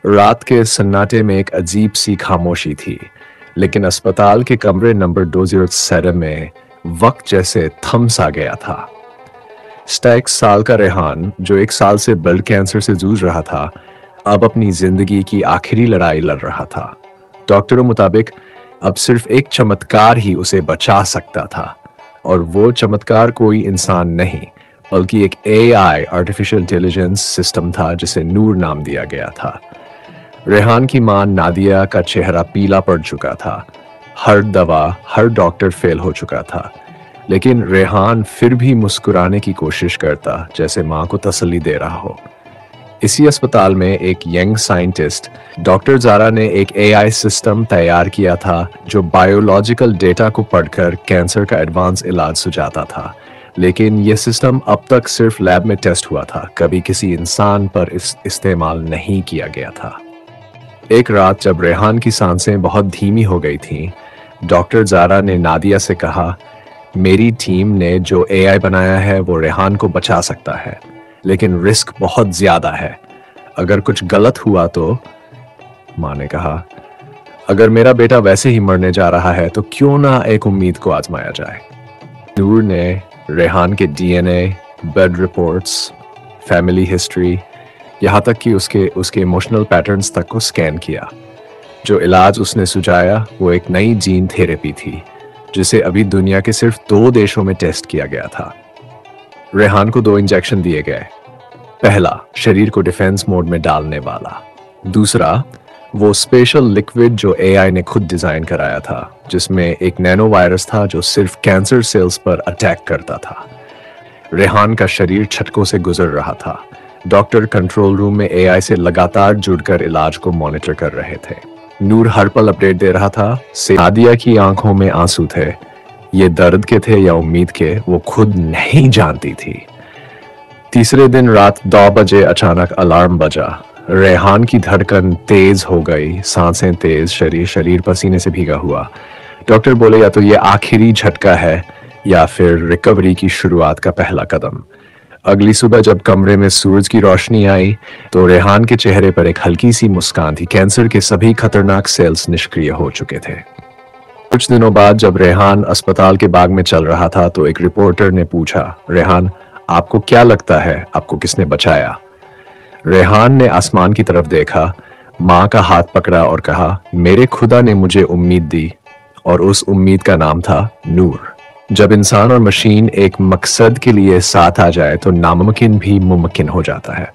रात के सन्नाटे में एक अजीब सी खामोशी थी, लेकिन अस्पताल के कमरे नंबर 207 में वक्त जैसे थम सा गया था। 27 साल का रेहान, जो 1 साल से ब्लड कैंसर से जूझ रहा था, अब अपनी जिंदगी की आखिरी लड़ाई लड़ रहा था। डॉक्टरों मुताबिक अब सिर्फ एक चमत्कार ही उसे बचा सकता था, और वो चमत्कार कोई इंसान नहीं, बल्कि एक एआई आर्टिफिशियल इंटेलिजेंस सिस्टम था जिसे नूर नाम दिया गया था। रेहान की मां नादिया का चेहरा पीला पड़ चुका था। हर दवा, हर डॉक्टर फेल हो चुका था, लेकिन रेहान फिर भी मुस्कुराने की कोशिश करता, जैसे मां को तसल्ली दे रहा हो। इसी अस्पताल में एक यंग साइंटिस्ट डॉक्टर ज़ारा ने एक एआई सिस्टम तैयार किया था जो बायोलॉजिकल डेटा को पढ़कर कैंसर का एडवांस इलाज सुझाता था। लेकिन यह सिस्टम अब तक सिर्फ लैब में टेस्ट हुआ था, कभी किसी इंसान पर इस्तेमाल नहीं किया गया था। एक रात जब रेहान की सांसें बहुत धीमी हो गई थीं, डॉक्टर ज़ारा ने नादिया से कहा, मेरी टीम ने जो एआई बनाया है वो रेहान को बचा सकता है, लेकिन रिस्क बहुत ज्यादा है। अगर कुछ गलत हुआ तो, मां ने कहा, अगर मेरा बेटा वैसे ही मरने जा रहा है तो क्यों ना एक उम्मीद को आजमाया जाए। नूर ने रेहान के DNA, blood reports, family history, यहाँ तक कि उसके इमोशनल पैटर्न्स तक को स्कैन किया। जो इलाज उसने सुझाया वो एक नई जीन थेरेपी थी, जिसे अभी दुनिया के सिर्फ 2 देशों में टेस्ट किया गया था। रेहान को 2 इंजेक्शन दिए गए। पहला, शरीर को डिफेंस मोड में डालने वाला। दूसरा, वो स्पेशल लिक्विड जो एआई ने खुद डिजाइन कराया था, जिसमें एक नैनो वायरस था जो सिर्फ कैंसर सेल्स पर अटैक करता था। रेहान का शरीर झटकों से गुजर रहा था। डॉक्टर कंट्रोल रूम में एआई से लगातार जुड़कर इलाज को मॉनिटर कर रहे थे। नूर हर पल अपडेट दे रहा था। नादिया की आंखों में आंसू थे। ये दर्द के थे या उम्मीद के, वो खुद नहीं जानती थी। तीसरे दिन रात 2 बजे अचानक अलार्म बजा। रेहान की धड़कन तेज हो गई, सांसें तेज, शरीर पसीने से भीगा हुआ। डॉक्टर बोले, या तो ये आखिरी झटका है या फिर रिकवरी की शुरुआत का पहला कदम। अगली सुबह जब कमरे में सूरज की रोशनी आई तो रेहान के चेहरे पर एक हल्की सी मुस्कान थी। कैंसर के सभी खतरनाक सेल्स निष्क्रिय हो चुके थे। कुछ दिनों बाद जब रेहान अस्पताल के बाग में चल रहा था तो एक रिपोर्टर ने पूछा, रेहान, आपको क्या लगता है आपको किसने बचाया? रेहान ने आसमान की तरफ देखा, मां का हाथ पकड़ा और कहा, मेरे खुदा ने मुझे उम्मीद दी, और उस उम्मीद का नाम था नूर। जब इंसान और मशीन एक मकसद के लिए साथ आ जाए तो नामुमकिन भी मुमकिन हो जाता है।